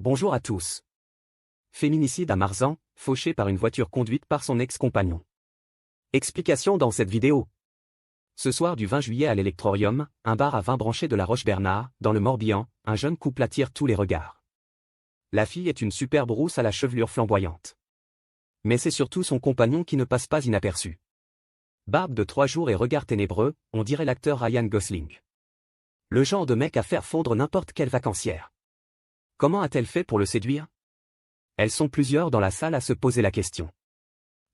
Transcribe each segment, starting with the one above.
Bonjour à tous. Féminicide à Marzan, fauché par une voiture conduite par son ex-compagnon. Explication dans cette vidéo. Ce soir du 20 juillet à l'Electrorium, un bar à vin branché de la Roche-Bernard, dans le Morbihan, un jeune couple attire tous les regards. La fille est une superbe rousse à la chevelure flamboyante. Mais c'est surtout son compagnon qui ne passe pas inaperçu. Barbe de 3 jours et regard ténébreux, on dirait l'acteur Ryan Gosling. Le genre de mec à faire fondre n'importe quelle vacancière. Comment a-t-elle fait pour le séduire? Elles sont plusieurs dans la salle à se poser la question.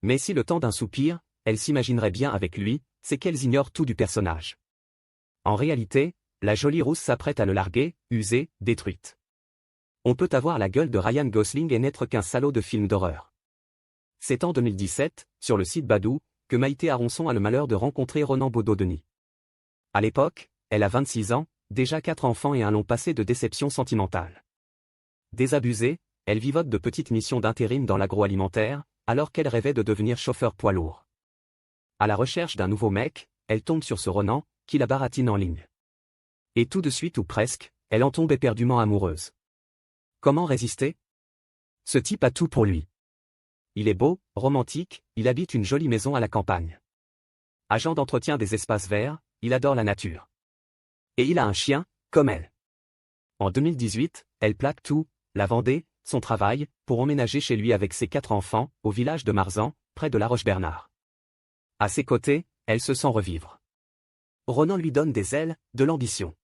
Mais si le temps d'un soupir, elles s'imagineraient bien avec lui, c'est qu'elles ignorent tout du personnage. En réalité, la jolie rousse s'apprête à le larguer, usée, détruite. On peut avoir la gueule de Ryan Gosling et n'être qu'un salaud de film d'horreur. C'est en 2017, sur le site Badoo, que Maïté Aronson a le malheur de rencontrer Ronan Baudot-Denis. À l'époque, elle a 26 ans, déjà 4 enfants et un long passé de déception sentimentale. Désabusée, elle vivote de petites missions d'intérim dans l'agroalimentaire, alors qu'elle rêvait de devenir chauffeur poids lourd. À la recherche d'un nouveau mec, elle tombe sur ce Ronan, qui la baratine en ligne. Et tout de suite ou presque, elle en tombe éperdument amoureuse. Comment résister? Ce type a tout pour lui. Il est beau, romantique, il habite une jolie maison à la campagne. Agent d'entretien des espaces verts, il adore la nature. Et il a un chien, comme elle. En 2018, elle plaque tout, la Vendée, son travail, pour emménager chez lui avec ses 4 enfants, au village de Marzan, près de la Roche-Bernard. À ses côtés, elle se sent revivre. Ronan lui donne des ailes, de l'ambition.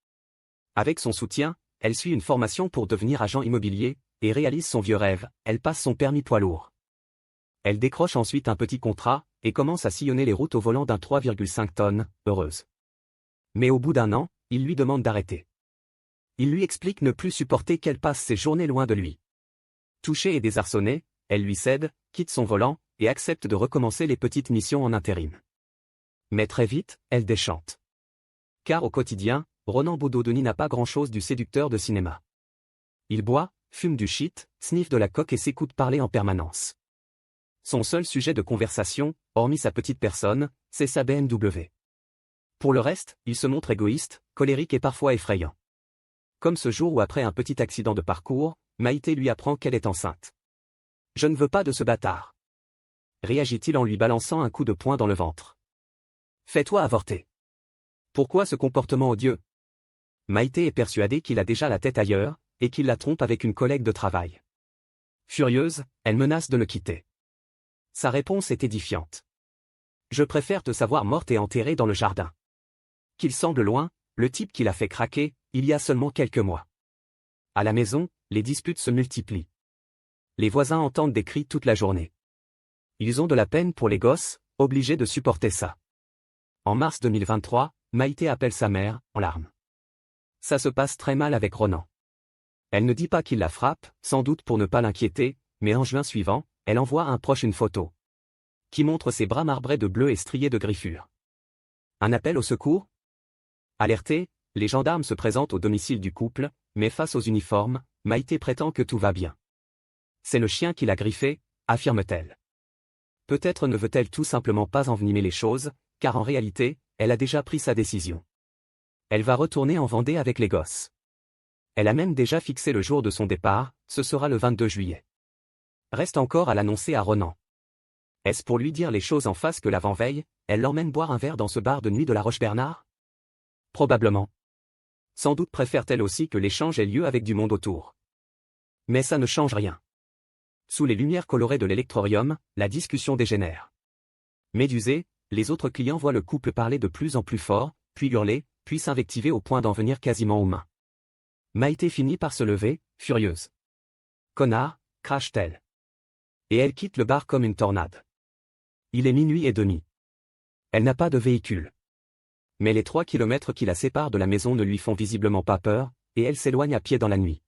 Avec son soutien, elle suit une formation pour devenir agent immobilier, et réalise son vieux rêve, elle passe son permis poids lourd. Elle décroche ensuite un petit contrat, et commence à sillonner les routes au volant d'un 3,5 tonnes, heureuse. Mais au bout d'un an, il lui demande d'arrêter. Il lui explique ne plus supporter qu'elle passe ses journées loin de lui. Touchée et désarçonnée, elle lui cède, quitte son volant, et accepte de recommencer les petites missions en intérim. Mais très vite, elle déchante. Car au quotidien, Ronan Baudot-Denis n'a pas grand-chose du séducteur de cinéma. Il boit, fume du shit, sniffe de la coke et s'écoute parler en permanence. Son seul sujet de conversation, hormis sa petite personne, c'est sa BMW. Pour le reste, il se montre égoïste, colérique et parfois effrayant. Comme ce jour où après un petit accident de parcours, Maïté lui apprend qu'elle est enceinte. « Je ne veux pas de ce bâtard !» réagit-il en lui balançant un coup de poing dans le ventre. « Fais-toi avorter !» Pourquoi ce comportement odieux? Maïté est persuadée qu'il a déjà la tête ailleurs, et qu'il la trompe avec une collègue de travail. Furieuse, elle menace de le quitter. Sa réponse est édifiante. « Je préfère te savoir morte et enterrée dans le jardin. » Qu'il semble loin, le type qui l'a fait craquer, il y a seulement quelques mois. À la maison, les disputes se multiplient. Les voisins entendent des cris toute la journée. Ils ont de la peine pour les gosses, obligés de supporter ça. En mars 2023, Maïté appelle sa mère, en larmes. Ça se passe très mal avec Ronan. Elle ne dit pas qu'il la frappe, sans doute pour ne pas l'inquiéter, mais en juin suivant, elle envoie à un proche une photo qui montre ses bras marbrés de bleu et striés de griffures. Un appel au secours? Alertés, les gendarmes se présentent au domicile du couple, mais face aux uniformes, Maïté prétend que tout va bien. C'est le chien qui l'a griffé, affirme-t-elle. Peut-être ne veut-elle tout simplement pas envenimer les choses, car en réalité, elle a déjà pris sa décision. Elle va retourner en Vendée avec les gosses. Elle a même déjà fixé le jour de son départ, ce sera le 22 juillet. Reste encore à l'annoncer à Ronan. Est-ce pour lui dire les choses en face que l'avant-veille, elle l'emmène boire un verre dans ce bar de nuit de la Roche-Bernard? Probablement. Sans doute préfère-t-elle aussi que l'échange ait lieu avec du monde autour. Mais ça ne change rien. Sous les lumières colorées de l'Electrorium, la discussion dégénère. Médusés, les autres clients voient le couple parler de plus en plus fort, puis hurler, puis s'invectiver au point d'en venir quasiment aux mains. Maïté finit par se lever, furieuse. Connard, crache-t-elle. Et elle quitte le bar comme une tornade. Il est minuit et demi. Elle n'a pas de véhicule. Mais les 3 kilomètres qui la séparent de la maison ne lui font visiblement pas peur, et elle s'éloigne à pied dans la nuit.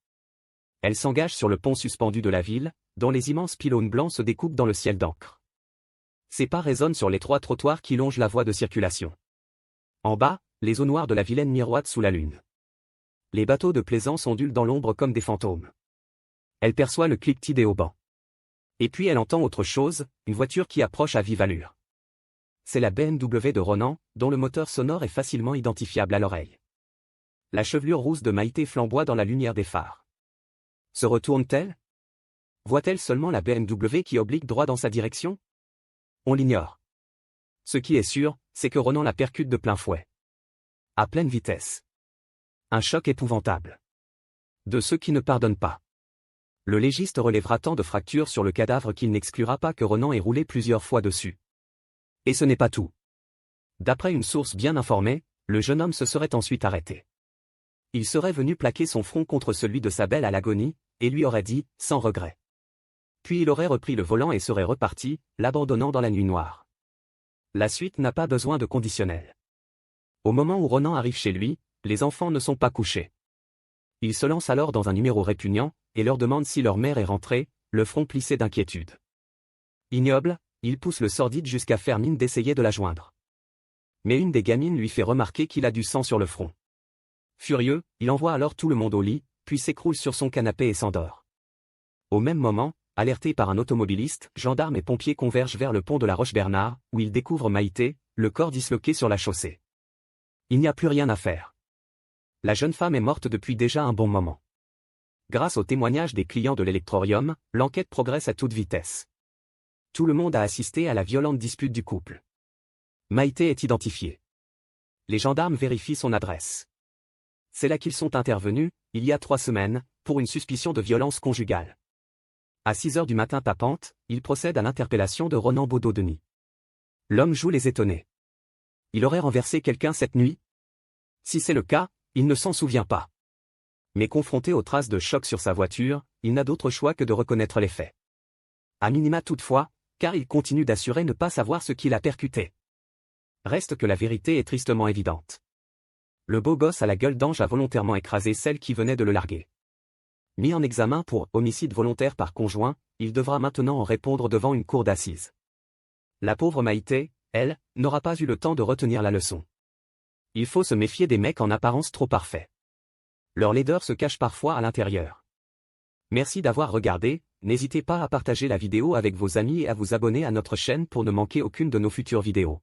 Elle s'engage sur le pont suspendu de la ville, dont les immenses pylônes blancs se découpent dans le ciel d'encre. Ses pas résonnent sur l'étroit trottoir qui longe la voie de circulation. En bas, les eaux noires de la Vilaine miroitent sous la lune. Les bateaux de plaisance ondulent dans l'ombre comme des fantômes. Elle perçoit le cliquetis des haubans. Et puis elle entend autre chose, une voiture qui approche à vive allure. C'est la BMW de Ronan, dont le moteur sonore est facilement identifiable à l'oreille. La chevelure rousse de Maïté flamboie dans la lumière des phares. Se retourne-t-elle? Voit-elle seulement la BMW qui oblique droit dans sa direction? On l'ignore. Ce qui est sûr, c'est que Ronan la percute de plein fouet. À pleine vitesse. Un choc épouvantable. De ceux qui ne pardonnent pas. Le légiste relèvera tant de fractures sur le cadavre qu'il n'exclura pas que Ronan ait roulé plusieurs fois dessus. Et ce n'est pas tout. D'après une source bien informée, le jeune homme se serait ensuite arrêté. Il serait venu plaquer son front contre celui de sa belle à l'agonie, et lui aurait dit, sans regret. Puis il aurait repris le volant et serait reparti, l'abandonnant dans la nuit noire. La suite n'a pas besoin de conditionnel. Au moment où Ronan arrive chez lui, les enfants ne sont pas couchés. Il se lance alors dans un numéro répugnant, et leur demande si leur mère est rentrée, le front plissé d'inquiétude. Ignoble, il pousse le sordide jusqu'à faire mine d'essayer de la joindre. Mais une des gamines lui fait remarquer qu'il a du sang sur le front. Furieux, il envoie alors tout le monde au lit, puis s'écroule sur son canapé et s'endort. Au même moment, alertés par un automobiliste, gendarmes et pompiers convergent vers le pont de la Roche-Bernard, où ils découvrent Maïté, le corps disloqué sur la chaussée. Il n'y a plus rien à faire. La jeune femme est morte depuis déjà un bon moment. Grâce au témoignage des clients de l'Electroreum, l'enquête progresse à toute vitesse. Tout le monde a assisté à la violente dispute du couple. Maïté est identifiée. Les gendarmes vérifient son adresse. C'est là qu'ils sont intervenus, il y a 3 semaines, pour une suspicion de violence conjugale. À 6 heures du matin tapante, ils procèdent à l'interpellation de Ronan Baudot-Denis. L'homme joue les étonnés. Il aurait renversé quelqu'un cette nuit? Si c'est le cas, il ne s'en souvient pas. Mais confronté aux traces de choc sur sa voiture, il n'a d'autre choix que de reconnaître les faits. À minima toutefois, car il continue d'assurer ne pas savoir ce qui l'a percuté. Reste que la vérité est tristement évidente. Le beau gosse à la gueule d'ange a volontairement écrasé celle qui venait de le larguer. Mis en examen pour homicide volontaire par conjoint, il devra maintenant en répondre devant une cour d'assises. La pauvre Maïté, elle, n'aura pas eu le temps de retenir la leçon. Il faut se méfier des mecs en apparence trop parfaits. Leur laideur se cache parfois à l'intérieur. Merci d'avoir regardé, n'hésitez pas à partager la vidéo avec vos amis et à vous abonner à notre chaîne pour ne manquer aucune de nos futures vidéos.